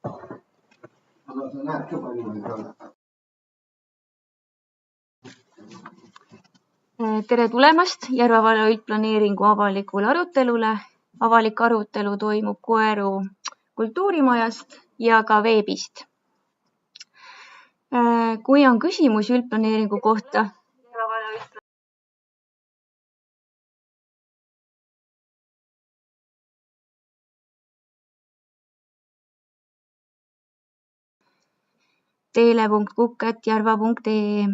Aga sa näed ka palju neid peale. Tere tulemast Järva valla üldplaneeringu avalikule arutelule. Avalik arutelu toimub Koeru kultuurimajast ja ka veebist. Kui on küsimusi üldplaneeringu kohta, teele.kukk@järva.ee.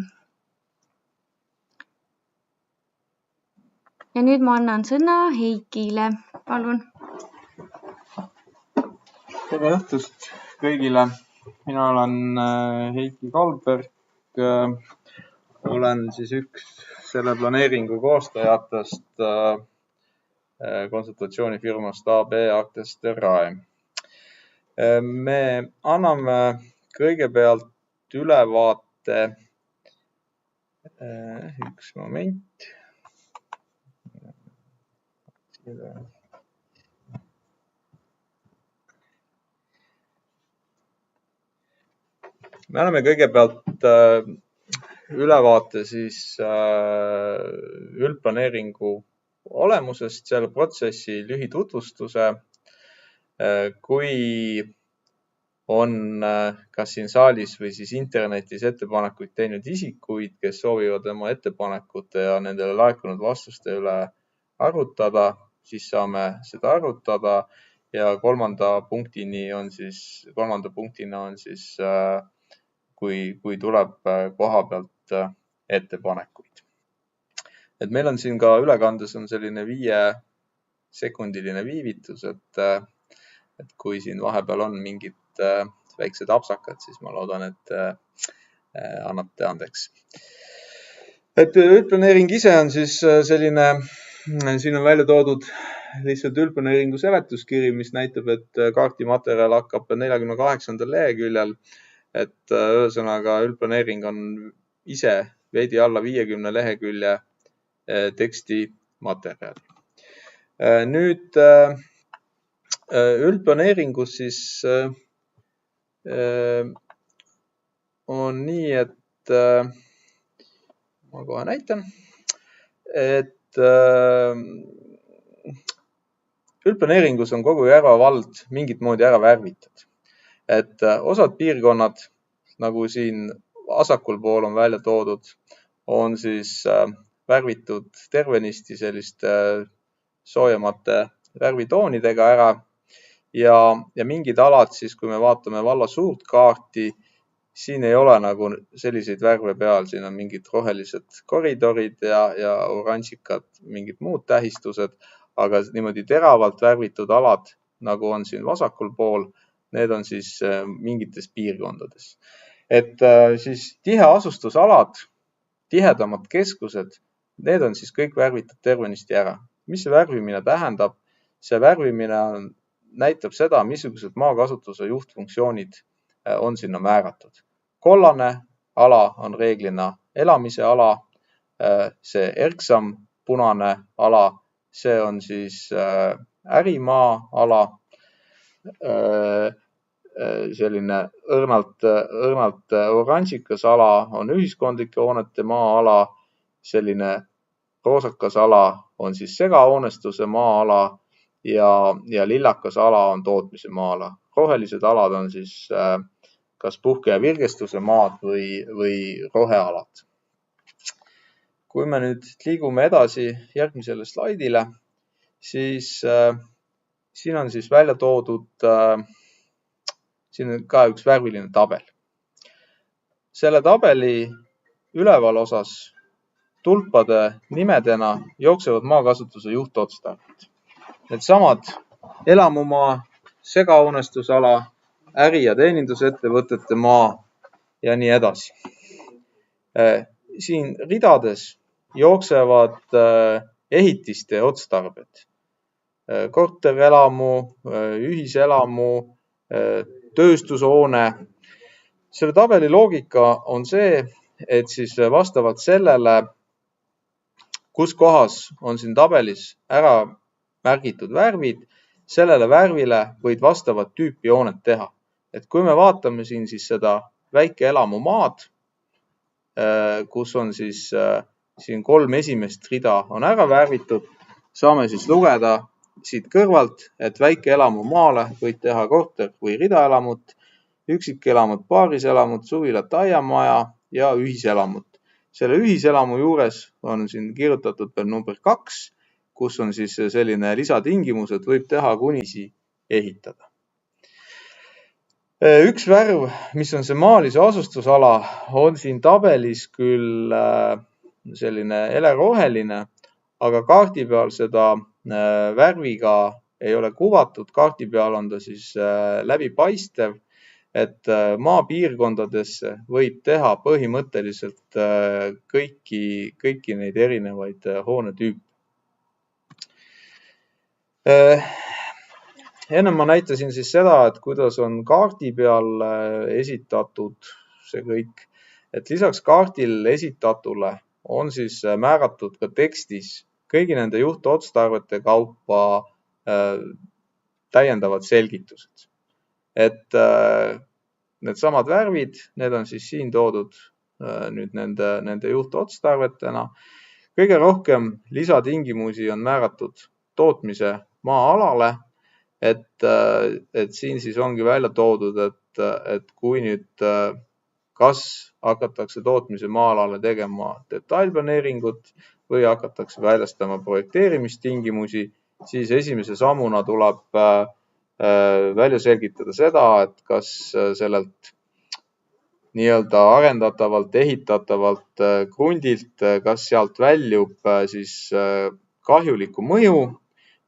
Ja nüüd ma annan sõna Heikile. Palun. Tere õhtust kõigile. Mina olen Heiki Kalberg. Olen siis üks selle planeeringu koostajatest konsultatsioonifirmast AB Artest Rae. Me anname kõigepealt ülevaate. Üks moment. Me anname kõigepealt ülevaate siis üldplaneeringu olemusest, selle protsessi lühitutvustuse. Kui on kas siin saalis või siis internetis ettepanekuid teinud isikuid, kes soovivad oma ettepanekute ja nendele laekunud vastuste üle arutada, siis saame seda arutada ja kolmanda punktina on siis kui tuleb koha pealt ettepanekuid. Et meil on siin ka ülekandes on selline 5-sekundiline viivitus, et kui siin vahepeal on mingid väiksed apsakad, siis ma loodan, et annate andeks. Et üldplaneering ise on siis selline, siin on välja toodud lihtsalt üldplaneeringu seletuskiri, mis näitab, et kaartimaterjal hakkab 48. leheküljel. Et ühesõnaga üldplaneering on ise veidi alla 50 lehekülje teksti materjali. Nüüd üldplaneeringus siis on nii, et ma kohe näitan, et üldplaneeringus on kogu Järva vald mingit moodi ära värvitud. Et osad piirkonnad, nagu siin vasakul pool on välja toodud, on siis värvitud tervenisti selliste soojemate värvitoonidega ära ja mingid alad siis, kui me vaatame valla suurt kaarti, siin ei ole nagu selliseid värve peal, siin on mingid rohelised koridorid ja oranžikad, mingid muud tähistused, aga niimoodi teravalt värvitud alad, nagu on siin vasakul pool, need on siis mingites piirkondades. Et siis tiheasustusalad, tihedamad keskused, need on siis kõik värvitud tervenisti ära. Mis see värvimine tähendab? See värvimine näitab seda, missugused maakasutuse juhtfunktsioonid on sinna määratud. Kollane ala on reeglina elamise ala, see erksam punane ala, see on siis ärimaa ala, selline õrnalt oranžikas ala on ühiskondlike hoonete maa-ala, selline roosakas ala on siis segahoonestuse maa-ala ja lillakas ala on tootmise maa-ala. Rohelised alad on siis kas puhke- ja virgestuse maad või rohealad. Kui me nüüd liigume edasi järgmisele slaidile, siis siin on siis välja toodud, siin on ka üks värviline tabel. Selle tabeli üleval osas tulpade nimedena jooksevad maakasutuse juhtotstarbed. Needsamad elamumaa, segahoonestusala, äri- ja teenindusettevõtete maa ja nii edasi. Siin ridades jooksevad ehitiste otstarbed. Korterelamu, ühiselamu, tööstushoone. Selle tabeli loogika on see, et siis vastavalt sellele, kus kohas on siin tabelis ära märgitud värvid, sellele värvile võid vastavat tüüpi hoonet teha. et kui me vaatame siin siis seda väikeelamumaad, kus on siis siin 3 esimest rida on ära värvitud, saame siis lugeda siit kõrvalt, et väikeelamumaale võid teha korter- või ridaelamut, üksikelamut, paariselamut, suvilat, aiamaja ja ühiselamut. Selle ühiselamu juures on siin kirjutatud veel number 2, kus on siis selline lisatingimus, et võib teha kunisi ehitada. Üks värv, mis on see maalise asustusala, on siin tabelis küll selline heleroheline, aga kaardi peal seda värviga ei ole kuvatud. Kaardi peal on ta siis läbipaistev, et maapiirkondadesse võib teha põhimõtteliselt kõiki neid erinevaid hoonetüüpe. Enne ma näitasin siis seda, et kuidas on kaardi peal esitatud see kõik, et lisaks kaardil esitatule on siis määratud ka tekstis kõigi nende juhtotstarvete kaupa täiendavad selgitused. Et need samad värvid, need on siis siin toodud nüüd nende juhtotstarvetena. Kõige rohkem lisatingimusi on määratud tootmise maa-alale, et siin siis ongi välja toodud, et kui nüüd kas hakatakse tootmise maa-alale tegema detailplaneeringut või hakatakse väljastama projekteerimistingimusi, siis esimese sammuna tuleb välja selgitada seda, et kas sellelt nii-öelda arendatavalt, ehitatavalt krundilt, kas sealt väljub siis kahjulikku mõju.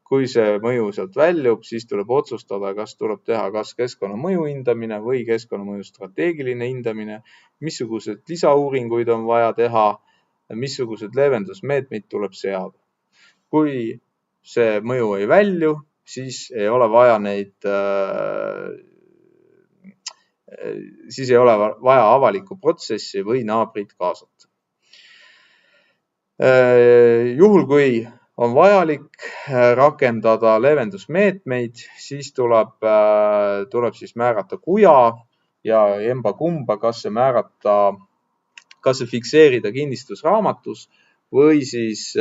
Kui see mõju sealt väljub, siis tuleb otsustada, kas tuleb teha kas keskkonnamõju hindamine või keskkonnamõju strateegiline hindamine, missugused lisauuringuid on vaja teha, missugused leevendusmeetmeid tuleb seada. Kui see mõju ei välju, siis ei ole vaja avalikku protsessi või naabrid kaasata. Juhul, kui on vajalik rakendada leevendusmeetmeid, siis tuleb siis määrata kuja ja emba-kumba, kas see fikseerida kinnistusraamatus või siis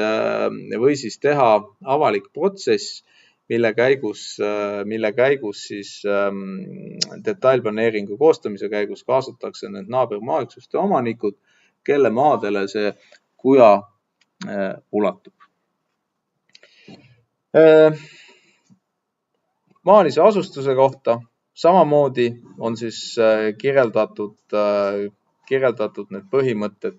teha avalik protsess, mille käigus siis detailplaneeringu koostamise käigus kaasatakse need naabermaaüksuste omanikud, kelle maadele see kuja ulatub. Maalise asustuse kohta samamoodi on siis kirjeldatud need põhimõtted.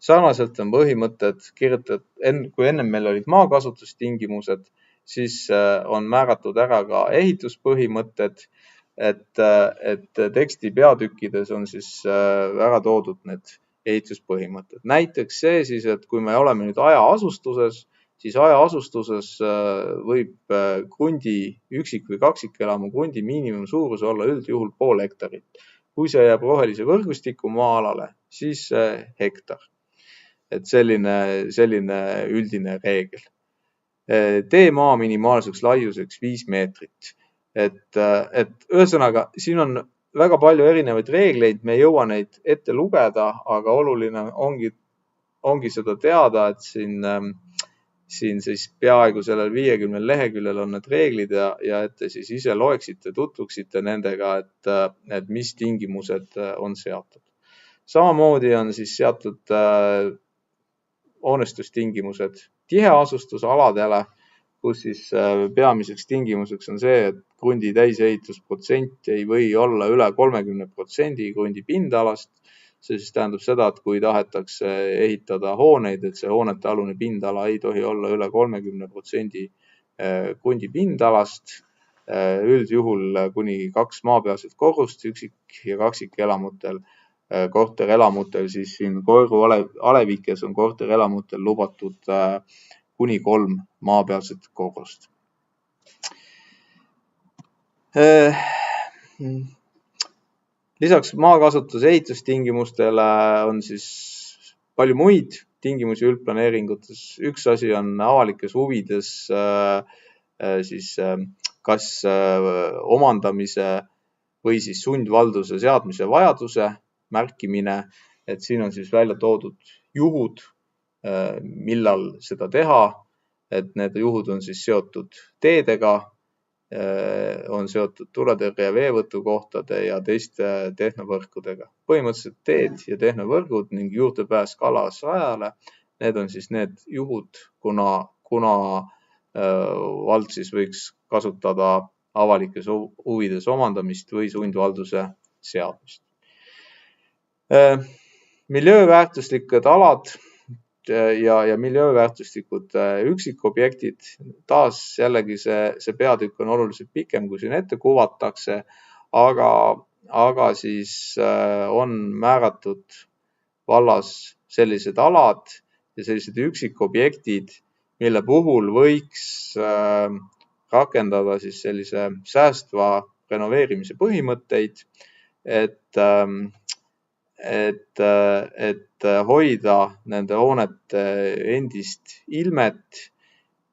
Sarnaselt on põhimõtted kirjutatud, kui ennem meil olid maakasutustingimused, siis on määratud ära ka ehituspõhimõtted, et teksti peatükkides on siis ära toodud need ehituspõhimõtted. Näiteks see siis, et kui me oleme nüüd hajaasustuses, siis hajaasustuses võib krundi üksik- või kaksikelamu krundi miinimumsuurus olla üldjuhul 0,5 hektarit. Kui see jääb rohelise võrgustiku maa-alale, siis hektar. Et selline üldine reegel. Teemaa minimaalseks laiuseks 5 meetrit. Et ühesõnaga, siin on väga palju erinevaid reegleid, me ei jõua neid ette lugeda, aga oluline ongi seda teada, et siin siis peaaegu sellel 50 leheküljel on need reeglid ja et te siis ise loeksite, tutvuksite nendega, et mis tingimused on seatud. Samamoodi on siis seatud hoonestustingimused tiheasustusaladele, kus siis peamiseks tingimuseks on see, et krundi täisehitusprotsent ei või olla üle 30% krundi pindalast. See siis tähendab seda, et kui tahetakse ehitada hooneid, et see hoonete alune pindala ei tohi olla üle 30% krundi pindalast. Üldjuhul kuni 2 maapealset korrust üksik- ja kaksikelamutel, korterelamutel, siis siin Koeru alevikes on korterelamutel lubatud kuni 3 maapealset korrust. Lisaks maakasutuse ehitustingimustele on siis palju muid tingimusi üldplaneeringutes. Üks asi on avalikes huvides siis kas omandamise või siis sundvalduse seadmise vajaduse märkimine, et siin on siis välja toodud juhud, millal seda teha, et need juhud on siis seotud teedega, on seotud tuletõrje veevõtukohtade ja teiste tehnovõrkudega. Põhimõtteliselt teed ja tehnovõrgud ning juurdepääs kalasrajale, need on siis need juhud, kuna vald siis võiks kasutada avalikes huvides omandamist või sundvalduse seadmist. Miljööväärtuslikud alad ja miljööväärtuslikud üksikobjektid, taas jällegi see peatükk on oluliselt pikem, kui siin ette kuvatakse, aga siis on määratud vallas sellised alad ja sellised üksikobjektid, mille puhul võiks rakendada siis sellise säästva renoveerimise põhimõtteid, et hoida nende hoonete endist ilmet,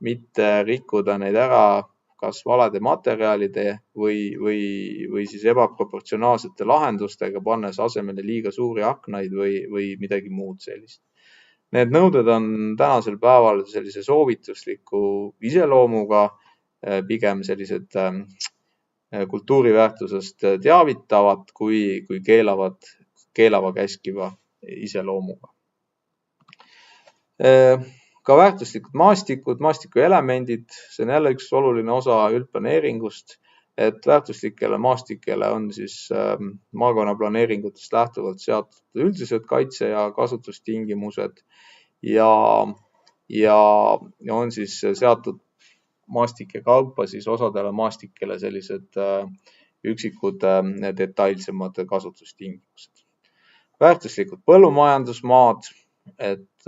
mitte rikkuda neid ära kas valede materjalide või siis ebaproportsionaalsete lahendustega, pannes asemele liiga suuri aknaid või midagi muud sellist. Need nõuded on tänasel päeval sellise soovitusliku iseloomuga, pigem sellised kultuuriväärtusest teavitavad kui keelava käskiva iseloomuga. Ka väärtuslikud maastikuelemendid, see on jälle üks oluline osa üldplaneeringust, et väärtuslikele maastikele on siis maakonnaplaneeringutest lähtuvalt seatud üldised kaitse- ja kasutustingimused ja on siis seatud maastike kaupa siis osadele maastikele sellised üksikud detailsemad kasutustingimused. Väärtuslikud põllumajandusmaad, et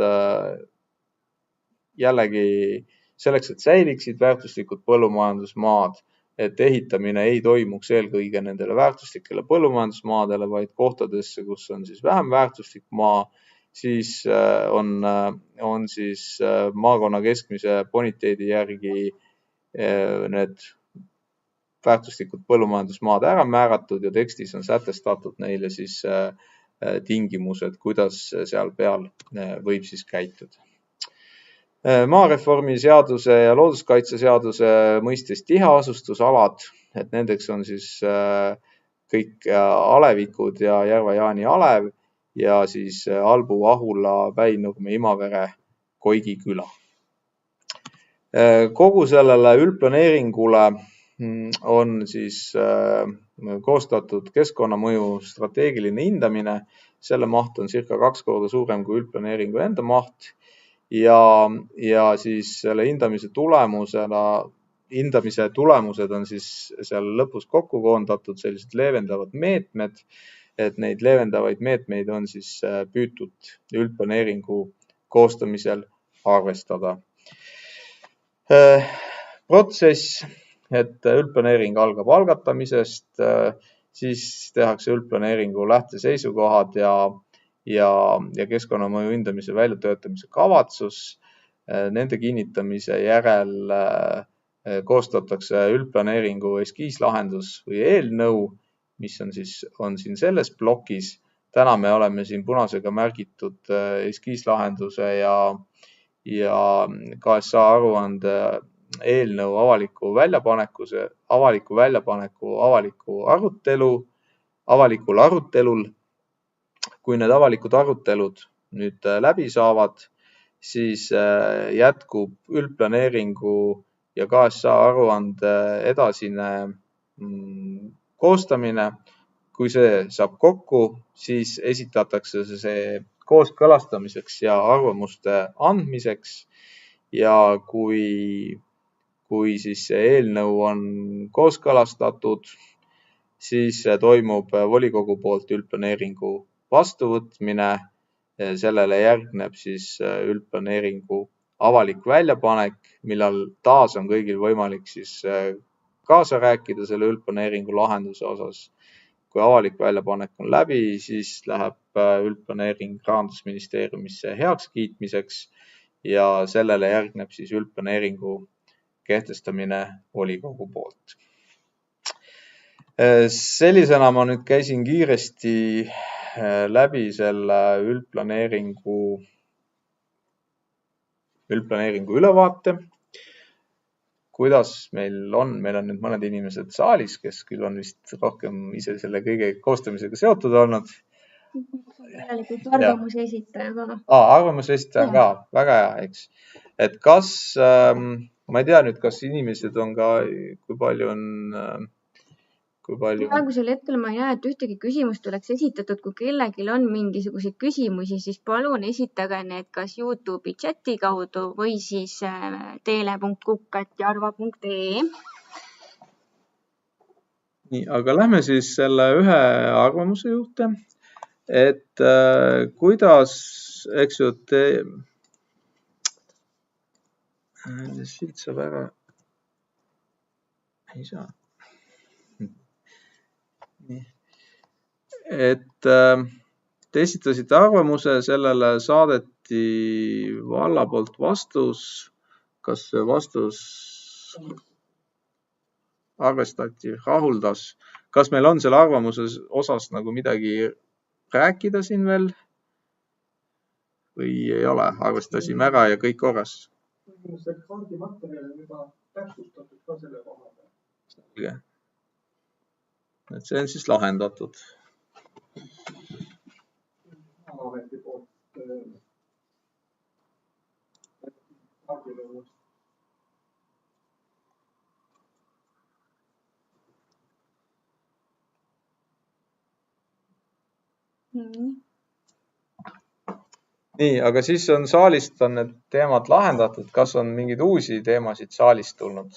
jällegi selleks, et säiliksid väärtuslikud põllumajandusmaad, et ehitamine ei toimuks eelkõige nendele väärtuslikele põllumajandusmaadele, vaid kohtadesse, kus on siis vähem väärtuslik maa, siis on siis maakonna keskmise boniteedi järgi need väärtuslikud põllumajandusmaad ära määratud ja tekstis on sätestatud neile siis tingimused, kuidas seal peal võib siis käituda. Maareformi seaduse ja looduskaitseseaduse mõistes tiheasustusalad, et nendeks on siis kõik alevikud ja Järva-Jaani alev ja siis Albu, Ahula, Päi-Nurme, Imavere, Koigi küla. Kogu sellele üldplaneeringule on siis koostatud keskkonnamõju strateegiline hindamine. Selle maht on circa 2 korda suurem kui üldplaneeringu enda maht ja siis selle hindamise tulemused on siis seal lõpus kokku koondatud sellised leevendavad meetmed, et neid leevendavaid meetmeid on siis püütud üldplaneeringu koostamisel arvestada. Protsess, et üldplaneering algab algatamisest, siis tehakse üldplaneeringu lähteseisukohad ja keskkonnamõju hindamise väljatöötamise kavatsus. Nende kinnitamise järel koostatakse üldplaneeringu eskiislahendus või eelnõu, mis on siin selles plokis. Täna me oleme siin punasega märgitud eskiislahenduse ja KSA aruande eelnõu avalikul arutelul. Kui need avalikud arutelud nüüd läbi saavad, siis jätkub üldplaneeringu ja KSA aruande edasine koostamine. Kui see saab kokku, siis esitatakse see kooskõlastamiseks ja arvamuste andmiseks ja kui siis see eelnõu on kooskõlastatud, siis toimub volikogu poolt üldplaneeringu vastuvõtmine. Sellele järgneb siis üldplaneeringu avalik väljapanek, millal taas on kõigil võimalik siis kaasa rääkida selle üldplaneeringu lahenduse osas. Kui avalik väljapanek on läbi, siis läheb üldplaneering Rahandusministeeriumisse heakskiitmiseks ja sellele järgneb siis üldplaneeringu kehtestamine volikogu poolt. Sellisena ma nüüd käisin kiiresti läbi selle üldplaneeringu ülevaate. Kuidas meil on nüüd mõned inimesed saalis, kes küll on vist rohkem ise selle kõige koostamisega seotud olnud. Järelikult arvamuse esitaja ka. Arvamuse esitaja ka, väga hea, eks. Et kas, ma ei tea nüüd, kas inimesed on ka, kui palju Praegusel hetkel ma ei näe, et ühtegi küsimust oleks esitatud. Kui kellelgi on mingisuguseid küsimusi, siis palun esitage need kas YouTube'i chati kaudu või siis teele.kukk@jarva.ee. Nii, aga lähme siis selle ühe arvamuse juurde, et kuidas, eks ju, siit saab ära, ei saa. Et te esitasite arvamuse, sellele saadeti valla poolt vastus. Kas see vastus arvestati, rahuldas? Kas meil on selle arvamuse osas nagu midagi rääkida siin veel? Või ei ole? Arvestasime ära ja kõik korras? See kaardimaterjal on juba täpsustatud ka selle koha peal. Selge. Et see on siis lahendatud. Ameti poolt kaardile. Nii, aga siis on saalist on need teemad lahendatud. Kas on mingeid uusi teemasid saalist tulnud?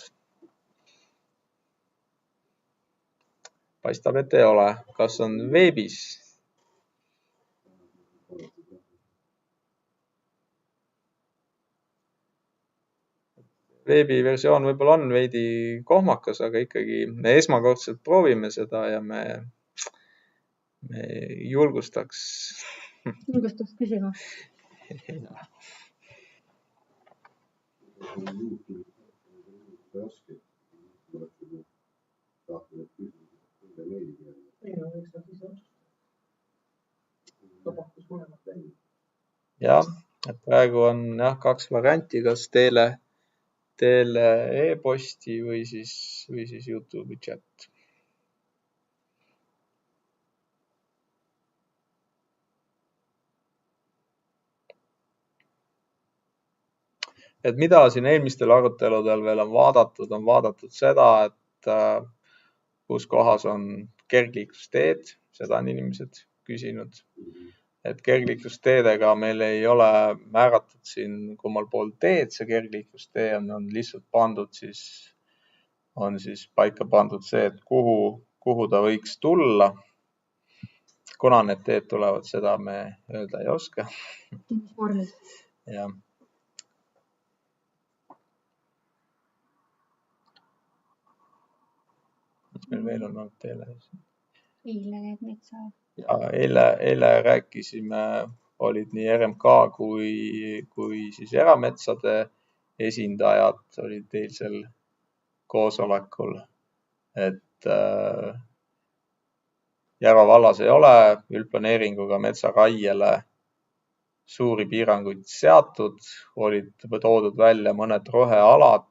Paistab, et ei ole. Kas on veebis? Veebiversioon võib-olla on veidi kohmakas, aga ikkagi me esmakordselt proovime seda ja me julgustaks küsima. jah, et praegu on jah, 2 varianti, kas teele e-posti või siis YouTube'i chat. Et mida siin eelmistel aruteludel veel on vaadatud seda, et kus kohas on kergliiklusteed, seda on inimesed küsinud. Et kergliiklusteedega meil ei ole määratud siin kummal pool teed, see kergliiklustee on lihtsalt on paika pandud see, et kuhu ta võiks tulla. Kuna need teed tulevad, seda me öelda ei oska. Jah. Mis meil veel on olnud teele? Eile need metsa. Ja eile rääkisime, olid nii RMK kui siis erametsade esindajad olid eilsel koosolekul, et Järva vallas ei ole üldplaneeringuga metsaraiele suuri piiranguid seatud, olid toodud välja mõned rohealad,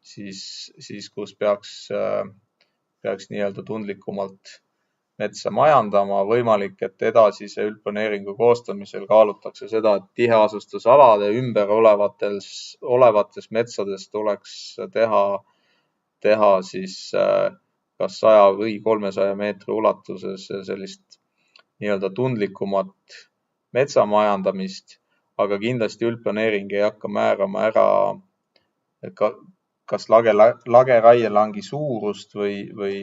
siis kus peaks nii-öelda tundlikumalt metsa majandama. Võimalik, et edasise üldplaneeringu koostamisel kaalutakse seda, et tiheasustusalade ümber olevates metsades tuleks teha siis kas 100 või 300 meetri ulatuses sellist nii-öelda tundlikumat metsamajandamist, aga kindlasti üldplaneering ei hakka määrama ära kas lageraielangi suurust või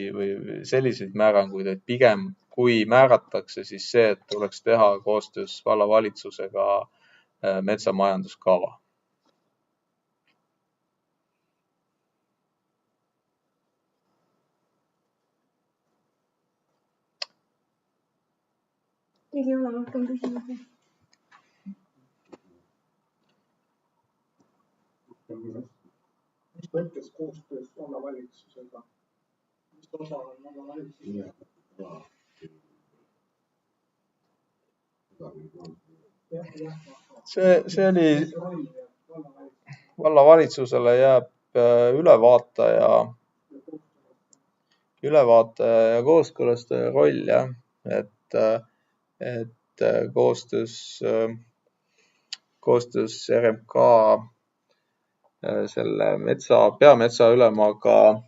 selliseid määranguid, et pigem kui määratakse, siis see, et tuleks teha koostöös vallavalitsusega metsamajanduskava. Teil ei ole rohkem küsimusi? Mis mõttes koostöös vallavalitsusega? Mis osa on vallavalitsus. See oli vallavalitsusele jääb ülevaataja ja kooskõlastaja roll, jah, et koostöös RMK selle peametsaülemaga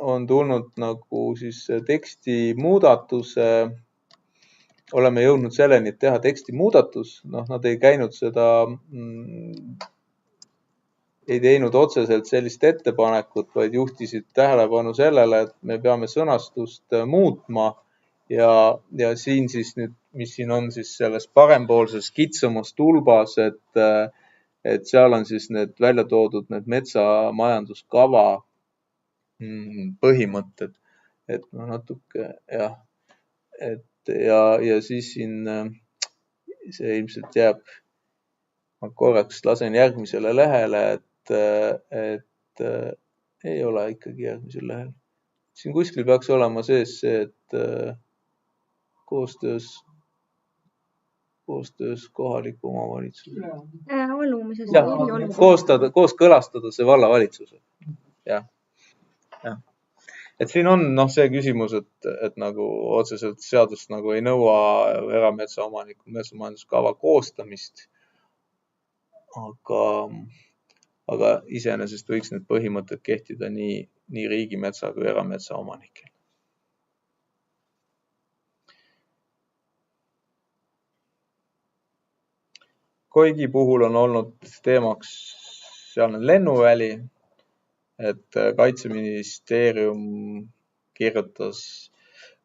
on tulnud nagu siis teksti muudatuse. Oleme jõudnud selleni, et teha teksti muudatus. Nad ei käinud ei teinud otseselt sellist ettepanekut, vaid juhtisid tähelepanu sellele, et me peame sõnastust muutma ja siin siis nüüd, mis siin on siis selles parempoolses kitsamas tulbas, et seal on siis need välja toodud need metsamajanduskava põhimõtted, et natuke jah, ja siis siin see ilmselt jääb, ma korraks lasen järgmisele lehele, et ei ole ikkagi järgmisel lehel. Siin kuskil peaks olema sees see, et koostöös kohaliku omavalitsuse. Kooskõlastada see vallavalitsusel. Jah. Et siin on see küsimus, et nagu otseselt seadust nagu ei nõua erametsaomaniku metsamajanduskava koostamist, aga iseenesest võiks need põhimõtted kehtida nii riigimetsa kui erametsaomanikel. Koigi puhul on olnud teemaks sealne lennuväli, et Kaitseministeerium kirjutas,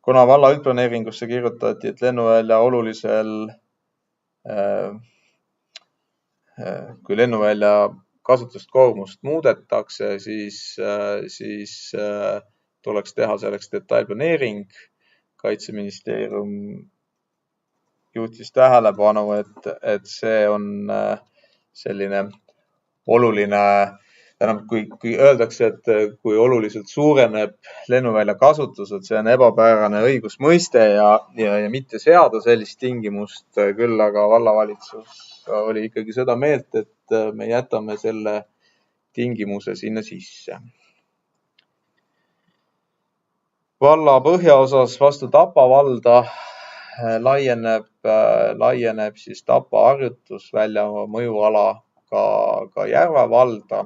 kuna valla üldplaneeringusse kirjutati, et lennuvälja kui lennuvälja kasutust koormust muudetakse, siis tuleks teha selleks detailplaneering. Kaitseministeerium juhtis tähelepanu, et see on selline oluline, kui öeldakse, et kui oluliselt suureneb lennuvälja kasutus, et see on ebapäärane õigusmõiste ja mitte seada sellist tingimust, küll aga vallavalitsus oli ikkagi seda meelt, et me jätame selle tingimuse sinna sisse. Valla põhjaosas vastu Tapa valda laieneb siis Tapa harjutusvälja mõjuala ka Järva valda.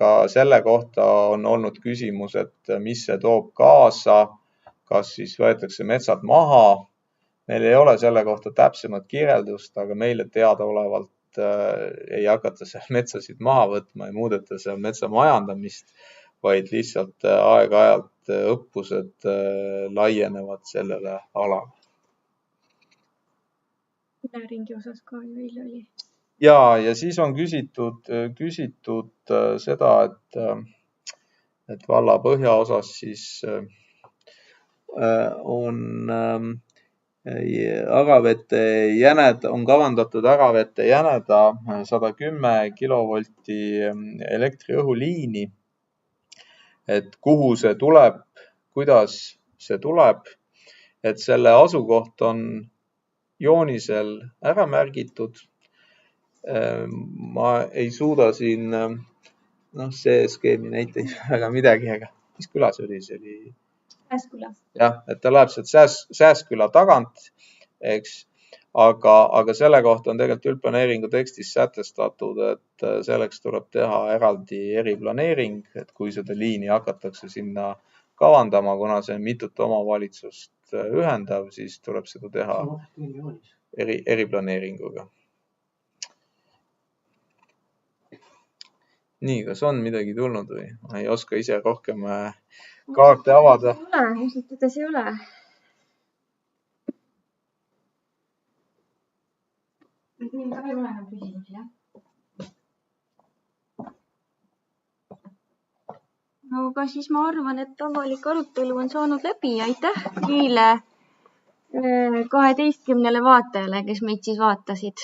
Ka selle kohta on olnud küsimus, et mis see toob kaasa, kas siis võetakse metsad maha. Meil ei ole selle kohta täpsemat kirjeldust, aga meile teadaolevalt ei hakata seal metsasid maha võtma ja muudeta seal metsa majandamist, vaid lihtsalt aeg-ajalt õppused laienevad sellele alale. Ringi osas ka ju eile oli. Ja siis on küsitud seda, et valla põhjaosas siis on kavandatud äravete jäneda 110 kilovolti elektriõhuliini. Et kuhu see tuleb, kuidas see tuleb, et selle asukoht on joonisel ära märgitud. Ma ei suuda siin, see skeemi näite väga midagi, aga mis küla see oli? See oli Sääsküla. Jah, et ta läheb sealt Sääsküla tagant, eks, aga selle kohta on tegelikult üldplaneeringu tekstis sätestatud, et selleks tuleb teha eraldi eriplaneering, et kui seda liini hakatakse sinna kavandama, kuna see mitut omavalitsust ühendav, siis tuleb seda teha eriplaneeringuga. Nii, kas on midagi tulnud või? Ma ei oska ise rohkem kaarte avada. Osutades ei ole. Ei ole enam küsimusi, jah? No aga siis ma arvan, et avalik arutelu on saanud läbi. Aitäh kõigile 12 vaatajale, kes meid siis vaatasid.